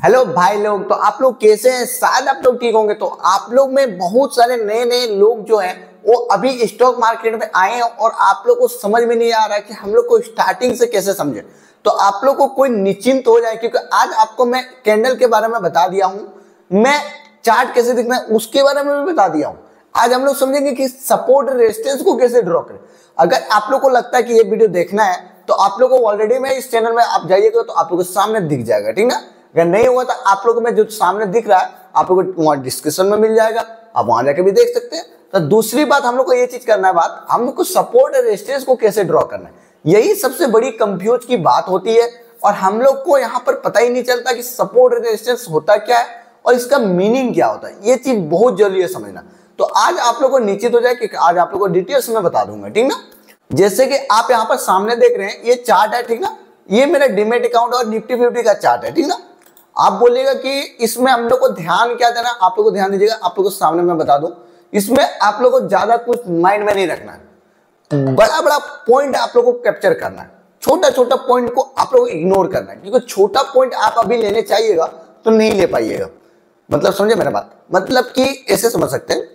Hello भाई लोग, तो आप लोग कैसे हैं? शायद आप लोग ठीक होंगे। तो आप लोग में बहुत सारे नए नए लोग जो हैं वो अभी स्टॉक मार्केट में आए हैं और आप लोग को समझ में नहीं आ रहा है कि हम लोग को स्टार्टिंग से कैसे समझे। तो आप लोग को कोई निश्चिंत हो जाए, क्योंकि आज आपको मैं कैंडल के बारे में बता दिया हूं, मैं चार्ट कैसे दिखना है उसके बारे में भी बता दिया हूं। आज हम लोग समझेंगे कि सपोर्ट रेजिस्टेंस को कैसे ड्रॉ करें। अगर आप लोग को लगता है कि ये वीडियो देखना है तो आप लोग को ऑलरेडी मैं इस चैनल में आप जाइएगा तो आप लोग को सामने दिख जाएगा, ठीक ना। अगर नहीं हुआ तो आप लोगों में जो सामने दिख रहा है आप लोगों को वहां डिस्क्रिप्शन में मिल जाएगा, आप वहां जाके भी देख सकते हैं। तो दूसरी बात हम लोग को ये चीज करना है, बात हम लोग को सपोर्ट और रेजिस्टेंस को कैसे ड्रॉ करना है, यही सबसे बड़ी कंफ्यूज की बात होती है। और हम लोग को यहाँ पर पता ही नहीं चलता कि सपोर्ट और रेजिस्टेंस होता क्या है और इसका मीनिंग क्या होता है। ये चीज बहुत जरूरी है समझना। तो आज आप लोग को निश्चित हो जाए कि आज आप लोग को डिटेल्स में बता दूंगा, ठीक ना। जैसे कि आप यहाँ पर सामने देख रहे हैं ये चार्ट है, ठीक ना। ये मेरा डीमैट अकाउंट और निफ्टी 50 का चार्ट है, ठीक ना। आप बोलिएगा कि इसमें हम लोग को ध्यान क्या देना, आप लोग को ध्यान दीजिएगा। आप लोग को सामने मैं बता दूं, इसमें आप लोग को ज्यादा कुछ माइंड में नहीं रखना है, बड़ा बड़ा पॉइंट आप लोग को कैप्चर करना है, छोटा छोटा पॉइंट को आप लोग को इग्नोर करना है। क्योंकि छोटा पॉइंट आप अभी लेने चाहिएगा तो नहीं ले पाइएगा। मतलब समझे मेरा बात, मतलब कि ऐसे समझ सकते हैं,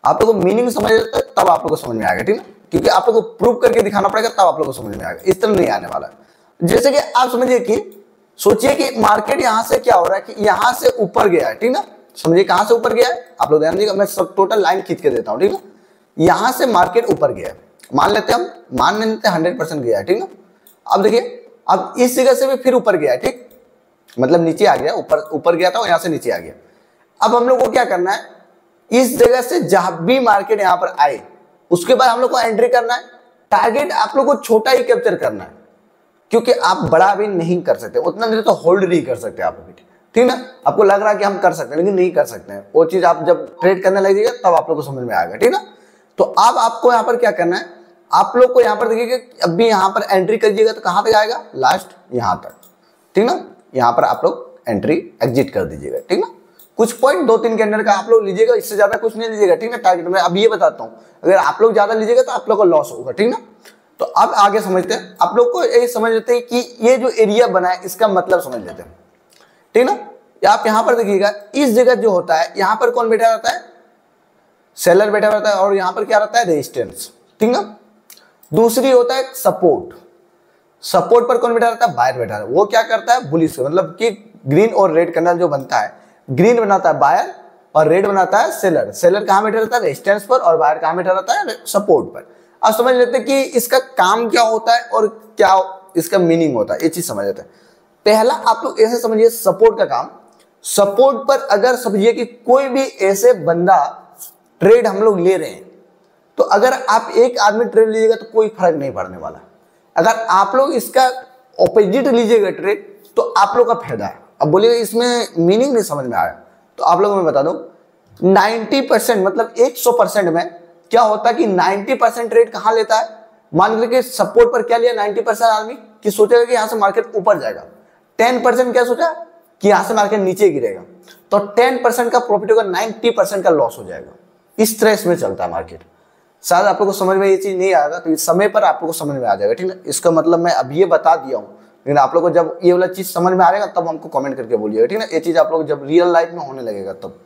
आप लोग को मीनिंग समझ तब आप लोग को समझ में आएगा, ठीक है। क्योंकि आप लोग को प्रूव करके दिखाना पड़ेगा तब आप लोग को समझ में आएगा, इस तरह नहीं आने वाला है। जैसे कि आप समझिए कि सोचिए कि मार्केट यहां से क्या हो रहा है कि यहां से ऊपर गया है, ठीक ना। समझिए कहां से ऊपर गया है, आप लोग ध्यान दीजिएगा, मैं सब टोटल लाइन खींच के देता हूं, ठीक ना। यहां से मार्केट ऊपर गया है, मान लेते हैं, हम मान लेते हैं 100% गया है, ठीक ना। अब देखिए, अब इस जगह से भी फिर ऊपर गया है, ठीक, मतलब नीचे आ गया, ऊपर गया था और यहां से नीचे आ गया। अब हम लोग को क्या करना है, इस जगह से जहां भी मार्केट यहां पर आए उसके बाद हम लोग को एंट्री करना है। टारगेट आप लोग को छोटा ही कैप्चर करना है, क्योंकि आप बड़ा भी नहीं कर सकते, उतना देर तो होल्ड नहीं कर सकते आप अभी, ठीक ना। आपको लग रहा है कि हम कर सकते हैं लेकिन नहीं कर सकते हैं, वो चीज आप जब ट्रेड करने लगेगा तब आप लोग को समझ में आएगा, ठीक ना। तो अब आपको यहाँ पर क्या करना है, आप लोग को यहाँ पर देखिएगा, अभी यहाँ पर एंट्री करिएगा तो कहाँ तक आएगा, लास्ट यहाँ तक, ठीक ना। यहाँ पर आप लोग एंट्री एग्जिट कर दीजिएगा, ठीक ना। कुछ पॉइंट 2-3 के अंदर का आप लोग लीजिएगा, इससे ज्यादा कुछ नहीं लीजिएगा, ठीक ना। टारगेट में अब ये बताता हूँ, अगर आप लोग ज्यादा लीजिएगा तो आप लोग को लॉस होगा, ठीक ना। तो अब आगे समझते हैं, आप लोग को ये समझ लेते हैं कि ये जो एरिया बना है इसका मतलब समझ लेते हैं, ठीक ना। आप यहां पर देखिएगा, इस जगह जो होता है यहां पर कौन बैठा रहता है, सेलर बैठा रहता है, और यहां पर क्या रहता है, रेजिस्टेंस, ठीक ना। दूसरी होता है सपोर्ट, सपोर्ट पर कौन बैठा रहता है, बायर बैठा रहता है। वो क्या करता है, बुलिश, मतलब कि ग्रीन और रेड कैंडल जो बनता है, ग्रीन बनाता है बायर और रेड बनाता है सेलर। सेलर कहां बैठा रहता है, रेजिस्टेंस पर, और बायर कहां बैठा रहता है, सपोर्ट पर। अब समझ लेते हैं कि इसका काम क्या होता है और क्या इसका मीनिंग होता है, ये चीज समझ लेते हैं। पहला आप लोग ऐसे समझिए, सपोर्ट का काम, सपोर्ट पर अगर समझिए कि कोई भी ऐसे बंदा ट्रेड हम लोग ले रहे हैं, तो अगर आप एक आदमी ट्रेड लीजिएगा तो कोई फर्क नहीं पड़ने वाला। अगर आप लोग इसका ऑपोजिट लीजिएगा ट्रेड तो आप लोग का फायदा है। अब बोलिएगा इसमें मीनिंग नहीं समझ में आया, तो आप लोगों को मैं बता दूं, 90% मतलब 100% में क्या होता है कि 90% ट्रेड कहां लेता है, मान लीजिए कि सपोर्ट पर क्या लिया 90% आदमी कि सोचेगा कि यहां से मार्केट ऊपर जाएगा, 10% क्या सोचा कि यहां से मार्केट नीचे गिरेगा, तो 10% का प्रॉफिट होगा, 90% का लॉस हो जाएगा। इस तरह इसमें चलता है मार्केट। शायद आप लोग को समझ में ये चीज नहीं आएगा, तो इस समय पर आप लोग को समझ में आ जाएगा, ठीक है। इसका मतलब मैं अब ये बता दिया हूँ, लेकिन आप लोग को जब ये वाला चीज समझ में आएगा तब हमको कमेंट करके बोलिएगा, ठीक है। ये चीज आप लोग जब रियल लाइफ में होने लगेगा, तब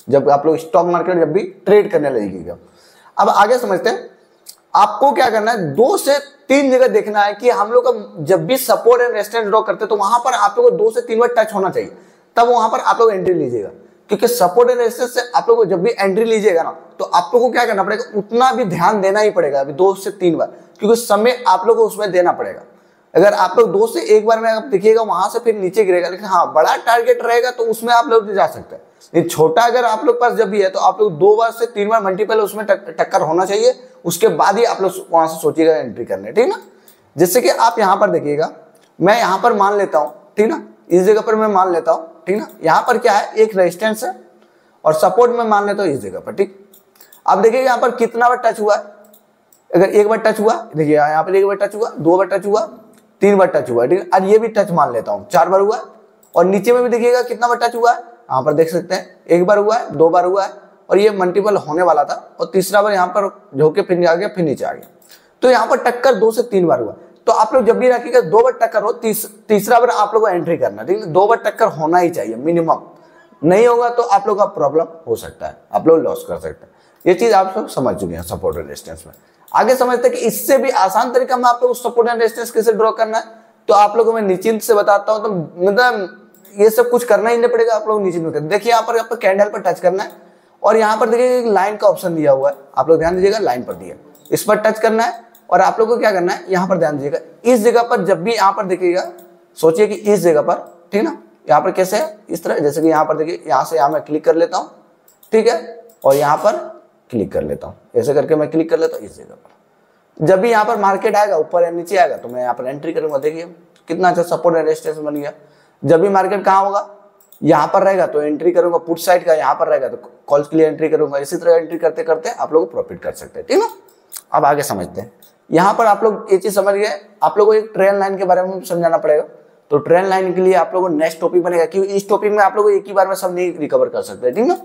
जब आप लोग स्टॉक मार्केट जब भी ट्रेड करने लगेगा। अब आगे समझते हैं, आपको क्या करना है, 2 से 3 जगह देखना है कि हम लोग का जब भी सपोर्ट एंड रेजिस्टेंस ड्रॉ करते हैं तो वहां पर आप लोग को 2 से 3 बार टच होना चाहिए, तब वहां पर आप लोग एंट्री लीजिएगा। क्योंकि सपोर्ट एंड रेजिस्टेंस से आप लोग को जब भी एंट्री लीजिएगा ना, तो आप लोग को क्या करना पड़ेगा, उतना भी ध्यान देना ही पड़ेगा, अभी 2 से 3 बार, क्योंकि समय आप लोग को उसमें देना पड़ेगा। अगर आप लोग 2 से 1 बार में आप देखिएगा वहां से फिर नीचे गिरेगा, लेकिन हाँ बड़ा टारगेट रहेगा तो उसमें आप लोग जा सकते हैं। लेकिन छोटा अगर आप लोग पास जब भी है तो आप लोग 2 बार से 3 बार मल्टीपल उसमें टक्कर होना चाहिए, उसके बाद ही आप लोग वहां से सोचिएगा एंट्री करने, ठीक ना। जैसे कि आप यहाँ पर देखिएगा, मैं यहाँ पर मान लेता हूँ, ठीक ना, इस जगह पर मैं मान लेता हूँ, ठीक ना। यहाँ पर क्या है, एक रेजिस्टेंस है और सपोर्ट में मान लेता हूँ इस जगह पर, ठीक। अब देखिए यहाँ पर कितना बार टच हुआ है, अगर 1 बार टच हुआ, देखिए यहाँ पर 1 बार टच हुआ, 2 बार टच हुआ, 3 बार टच हुआ है, ठीक है। और ये भी टच मान लेता हूँ 4 बार हुआ है, और नीचे में भी देखिएगा कितना बार टच हुआ है, यहाँ पर देख सकते हैं 1 बार हुआ है, 2 बार हुआ है, और ये मल्टीपल होने वाला था, और तीसरा बार यहाँ पर झोंके फिर आ गया, फिर नीचे आ गया। तो यहाँ पर टक्कर 2 से 3 बार हुआ। तो आप लोग जब भी रखिएगा 2 बार टक्कर हो, तीसरा बार आप लोग को एंट्री करना, ठीक है। 2 बार टक्कर होना ही चाहिए मिनिमम, नहीं होगा तो आप लोग का प्रॉब्लम हो सकता है, आप लोग लॉस कर सकते हैं। ये चीज आप सब समझ चुके हैं सपोर्ट एंड रेजिस्टेंस में। आगे समझते हैं कि इससे भी आसान तरीका में आप लोग सपोर्ट एंड रेजिस्टेंस कैसे ड्रॉ करना है। तो आप लोगों को मैं निश्चिंत से बताता हूं, तो मतलब ये सब कुछ करना ही नहीं पड़ेगा, आप लोग निश्चिंत में देखिए। यहाँ पर आपको कैंडल पर टच करना है और यहाँ पर देखिए एक लाइन का ऑप्शन दिया हुआ है, आप लोग ध्यान दीजिएगा, लाइन पर दिया, इस पर टच करना है और आप लोग को क्या करना है, यहाँ पर ध्यान दीजिएगा, इस जगह पर जब भी यहाँ पर देखिएगा, सोचिए कि इस जगह पर, ठीक ना, यहाँ पर कैसे है, इस तरह, जैसे कि यहाँ पर देखिए, यहाँ से यहाँ मैं क्लिक कर लेता हूँ, ठीक है, और यहाँ पर क्लिक कर लेता हूँ, ऐसे करके मैं क्लिक कर लेता हूँ इस जगह पर। जब भी यहाँ पर मार्केट आएगा, ऊपर या नीचे आएगा, तो मैं यहाँ पर एंट्री करूंगा। देखिए कितना अच्छा सपोर्ट एंड रेजिस्टेंस बन गया। जब भी मार्केट कहाँ होगा, यहाँ पर रहेगा तो एंट्री करूंगा, पुट साइड का यहाँ पर रहेगा तो कॉल्स के लिए एंट्री करूंगा। इसी तरह एंट्री करते करते आप लोग प्रॉफिट कर सकते हैं, ठीक ना। अब आगे समझते हैं। यहाँ पर आप लोग ये चीज समझ गए, आप लोगों को एक ट्रेंड लाइन के बारे में समझाना पड़ेगा। तो ट्रेंड लाइन के लिए आप लोगों को नेक्स्ट टॉपिक बनेगा, क्योंकि इस टॉपिक में आप लोग एक ही बार में सब नहीं रिकवर कर सकते, ठीक ना।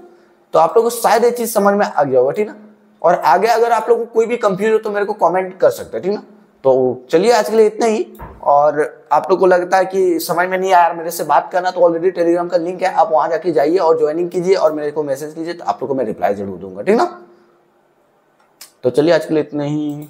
तो आप लोगों को शायद ये चीज समझ में आ गया होगा, ठीक ना। और आगे अगर आप लोगों को कोई भी कंफ्यूज हो तो मेरे को कमेंट कर सकते हैं, ठीक ना। तो चलिए आज के लिए इतना ही। और आप लोग को लगता है कि समझ में नहीं आया मेरे से बात करना, तो ऑलरेडी टेलीग्राम का लिंक है, आप वहां जाके जाइए और ज्वाइनिंग कीजिए और मेरे को मैसेज कीजिए, तो आप लोग को मैं रिप्लाई जरूर दूंगा, ठीक ना। तो चलिए आज के लिए इतना ही।